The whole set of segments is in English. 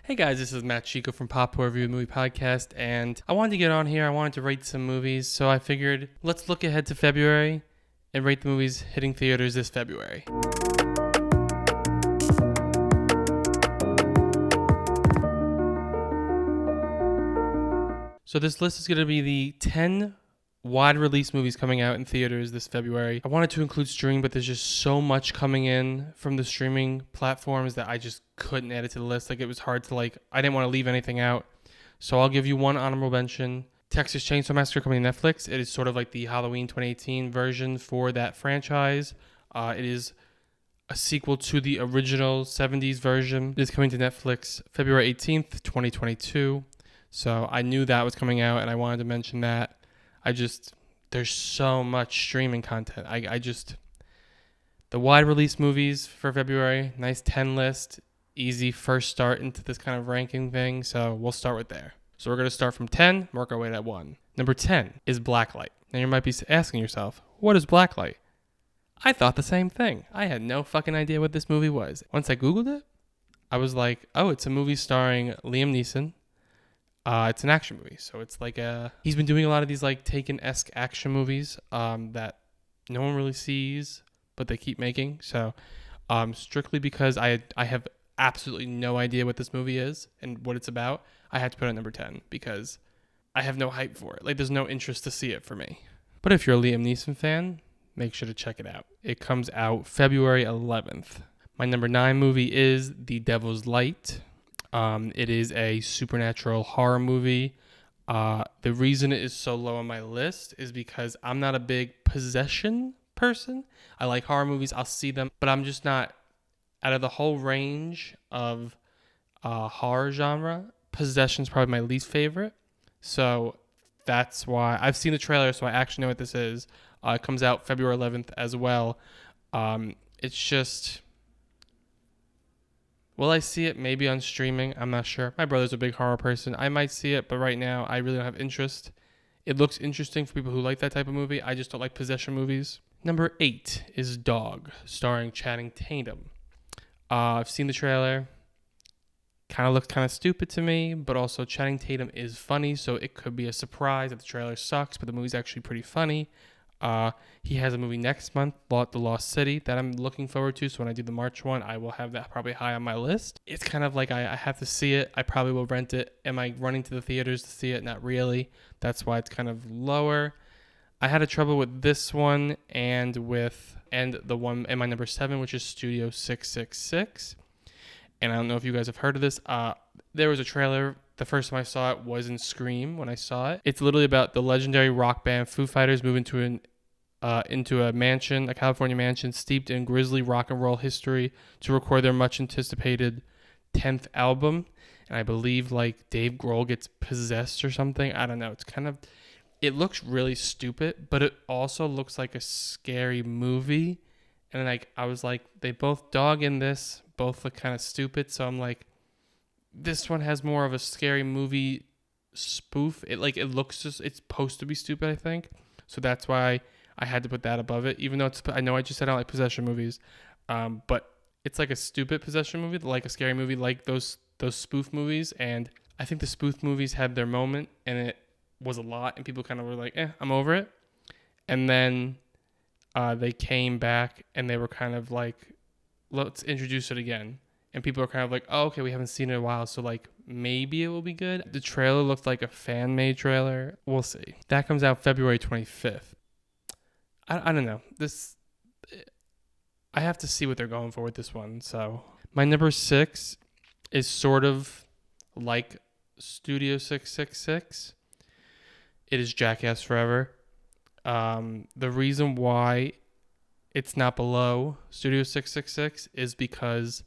Hey guys, this is Matt Chieco from Pop Horror Review Movie Podcast, and I wanted to get on here. I wanted to rate some movies, so I figured let's look ahead to February and rate the movies hitting theaters this February. So this list is going to be the 10 wide release movies coming out in theaters this February. I wanted to include streaming, but there's just so much coming in from the streaming platforms that I just couldn't add it to the list. It was hard to I didn't want to leave anything out. So I'll give you one honorable mention. Texas Chainsaw Massacre coming to Netflix. It is sort of like the Halloween 2018 version for that franchise. It is a sequel to the original 70s version. It is coming to Netflix February 18th, 2022. So I knew that was coming out and I wanted to mention that. There's so much streaming content. The wide release movies for February, nice 10 list, easy first start into this kind of ranking thing. So we'll start with there. So we're going to start from 10, work our way to 1. Number 10 is Blacklight. Now you might be asking yourself, what is Blacklight? I thought the same thing. I had no fucking idea what this movie was. Once I Googled it, I was like, oh, it's a movie starring Liam Neeson. It's an action movie, so it's he's been doing a lot of these Taken-esque action movies that no one really sees, but they keep making. So strictly because I have absolutely no idea what this movie is and what it's about, I had to put it at number 10 because I have no hype for it. There's no interest to see it for me. But if you're a Liam Neeson fan, make sure to check it out. It comes out February 11th. My number 9 movie is The Devil's Light. It is a supernatural horror movie. The reason it is so low on my list is because I'm not a big possession person. I like horror movies. I'll see them, but I'm just not, out of the whole range of horror genre, possession's probably my least favorite. So that's why I've seen the trailer, so I actually know what this is. It comes out February 11th as well. It's just... Will I see it? Maybe on streaming. I'm not sure. My brother's a big horror person. I might see it, but right now I really don't have interest. It looks interesting for people who like that type of movie. I just don't like possession movies. Number 8 is Dog, starring Channing Tatum. I've seen the trailer. Kind of looks kind of stupid to me, but also Channing Tatum is funny, so it could be a surprise that the trailer sucks, but the movie's actually pretty funny. He has a movie next month, The Lost City, that I'm looking forward to. So when I do the March one, I will have that probably high on my list. It's kind of I have to see it. I probably will rent it. Am I running to the theaters to see it? Not really. That's why it's kind of lower. I had a trouble with this one and the one in my number 7, which is Studio 666. And I don't know if you guys have heard of this. There was a trailer. The first time I saw it was in Scream when I saw it. It's literally about the legendary rock band Foo Fighters moving into a mansion, a California mansion steeped in grisly rock and roll history to record their much anticipated 10th album. And I believe Dave Grohl gets possessed or something. I don't know. It looks really stupid, but it also looks like a scary movie. And I was they both dog in this, both look kind of stupid. So I'm this one has more of a scary movie spoof. It looks it's supposed to be stupid, I think. So that's why I had to put that above it, even though I know I just said I don't like possession movies, but it's a stupid possession movie, like a scary movie, like those spoof movies. And I think the spoof movies had their moment, and it was a lot, and people kind of were I'm over it. And then they came back, and they were kind of let's introduce it again. And people are kind of oh, okay, we haven't seen it in a while, so maybe it will be good. The trailer looked like a fan-made trailer. We'll see. That comes out February 25th. I don't know. I have to see what they're going for with this one. So my number 6 is sort of like Studio 666. It is Jackass Forever. The reason why it's not below Studio 666 is because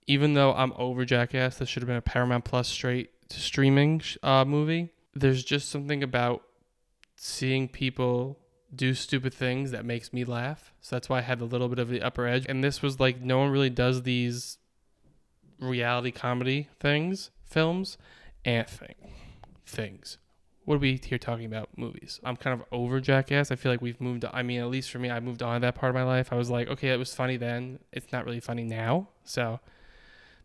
even though I'm over Jackass, this should have been a Paramount Plus straight to streaming movie. There's just something about seeing people do stupid things that makes me laugh. So that's why I had a little bit of the upper edge. And this was no one really does these reality comedy films and things. What are we here talking about? Movies. I'm kind of over Jackass. I feel we've moved on. I mean, at least for me, I moved on to that part of my life. I was okay, it was funny then. It's not really funny now. So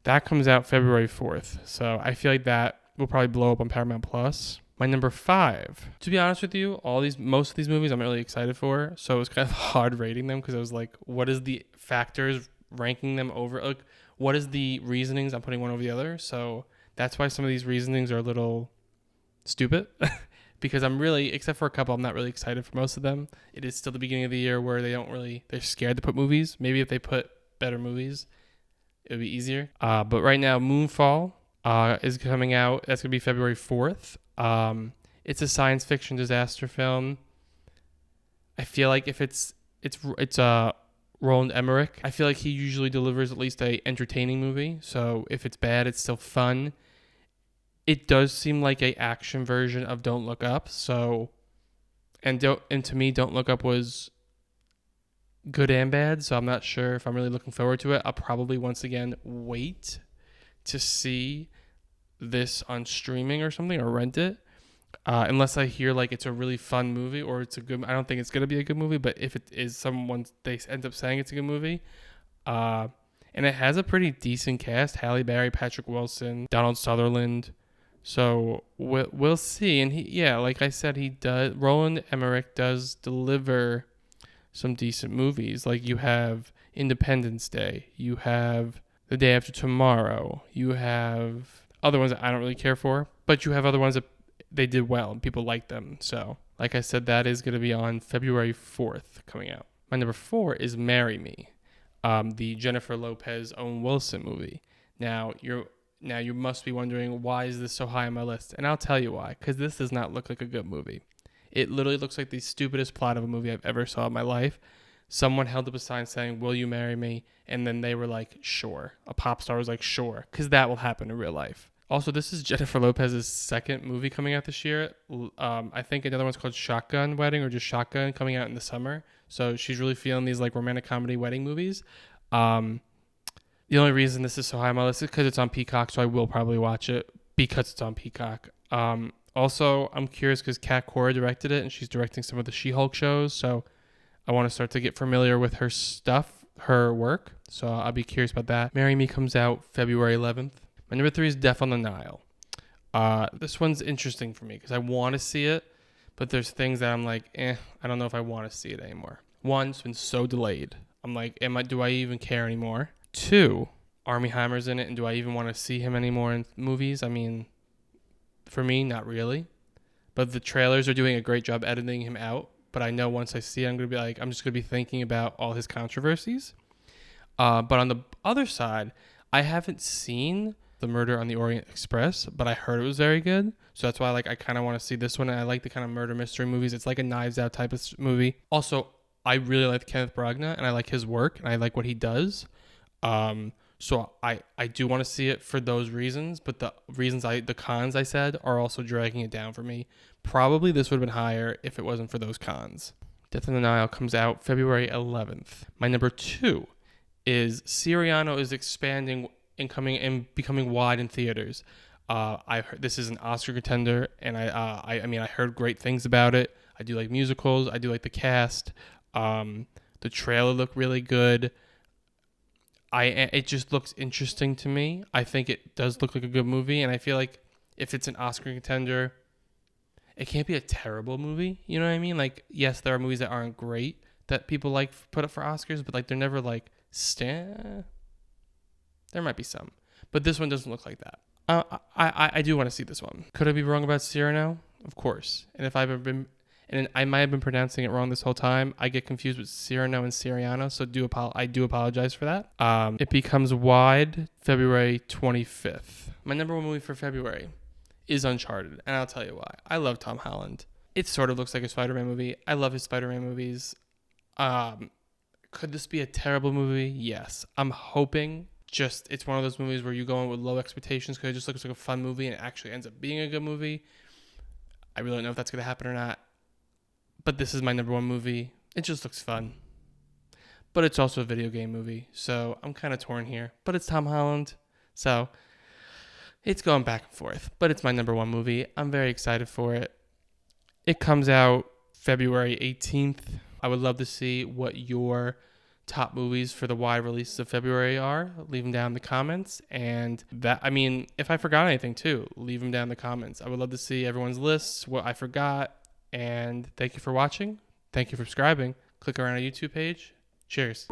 That comes out February 4th. So I feel like that will probably blow up on Paramount Plus. My number 5. To be honest with you, most of these movies I'm really excited for. So it was kind of hard rating them because I was like, what is the factors ranking them over? Like, what is the reasonings I'm putting one over the other? So that's why some of these reasonings are a little stupid. Because I'm really, except for a couple, I'm not really excited for most of them. It is still the beginning of the year where they're scared to put movies. Maybe if they put better movies, it would be easier. But right now, Moonfall is coming out. That's going to be February 4th. It's a science fiction disaster film. I feel like if it's Roland Emmerich, I feel like he usually delivers at least a entertaining movie. So if it's bad, it's still fun. It does seem like a action version of Don't Look Up. So, and to me, Don't Look Up was good and bad. So I'm not sure if I'm really looking forward to it. I'll probably once again wait to see this on streaming or something, or rent it, unless I hear like it's a really fun movie or it's a good. I don't think it's gonna be a good movie, but if it is, they end up saying it's a good movie. And it has a pretty decent cast: Halle Berry, Patrick Wilson, Donald Sutherland. So we'll see. And like I said, Roland Emmerich does deliver some decent movies. Like you have Independence Day, you have The Day After Tomorrow, you have other ones that I don't really care for, but you have other ones that they did well and people like them. So like I said, that is going to be on February 4th coming out. My number 4 is Marry Me, the Jennifer Lopez, Owen Wilson movie. Now you must be wondering, why is this so high on my list? And I'll tell you why. Because this does not look like a good movie. It literally looks like the stupidest plot of a movie I've ever saw in my life. Someone held up a sign saying, "Will you marry me?" And then they were like, "Sure." A pop star was like, "Sure." Because that will happen in real life. Also, this is Jennifer Lopez's second movie coming out this year. I think another one's called Shotgun Wedding, or just Shotgun, coming out in the summer. So she's really feeling these like romantic comedy wedding movies. The only reason this is so high on my list is because it's on Peacock, so I will probably watch it because it's on Peacock. Also, I'm curious because Kat Cora directed it, and she's directing some of the She-Hulk shows, so I want to start to get familiar with her stuff, her work, so I'll be curious about that. Marry Me comes out February 11th. My number 3 is Death on the Nile. This one's interesting for me because I want to see it, but there's things that I'm like, I don't know if I want to see it anymore. One, it's been so delayed. I'm like, do I even care anymore? 2, Armie Hammer's in it, and do I even want to see him anymore in movies? I mean, for me, not really. But the trailers are doing a great job editing him out. But I know once I see it, I'm just going to be thinking about all his controversies. But on the other side, I haven't seen The Murder on the Orient Express, but I heard it was very good. So that's why I kind of want to see this one. And I like the kind of murder mystery movies. It's like a Knives Out type of movie. Also, I really like Kenneth Branagh, and I like his work, and I like what he does. So I do want to see it for those reasons, but the cons I said are also dragging it down for me. Probably this would have been higher if it wasn't for those cons. Death on the Nile comes out February 11th. My number 2 is Siriano is expanding and becoming wide in theaters. I heard this is an Oscar contender, and I heard great things about it. I do like musicals. I do like the cast. The trailer looked really good. It just looks interesting to me. I think it does look like a good movie, and I feel like if it's an Oscar contender, it can't be a terrible movie. You know what I mean? Like, yes, there are movies that aren't great that people like put up for Oscars, but they're never like There might be some, but this one doesn't look like that. I do want to see this one. Could I be wrong about Cyrano? Of course. And if I might have been pronouncing it wrong this whole time. I get confused with Cyrano and Siriano, so I do apologize for that. It becomes wide February 25th. My number 1 movie for February is Uncharted, and I'll tell you why. I love Tom Holland. It sort of looks like a Spider-Man movie. I love his Spider-Man movies. Could this be a terrible movie? Yes. I'm hoping it's one of those movies where you go in with low expectations because it just looks like a fun movie and it actually ends up being a good movie. I really don't know if that's going to happen or not. But this is my number 1 movie. It just looks fun. But it's also a video game movie, so I'm kind of torn here. But it's Tom Holland, so it's going back and forth. But it's my number 1 movie. I'm very excited for it. It comes out February 18th. I would love to see what your top movies for the wide releases of February are. Leave them down in the comments. And if I forgot anything too, leave them down in the comments. I would love to see everyone's lists, what I forgot. And thank you for watching. Thank you for subscribing. Click around our YouTube page. Cheers.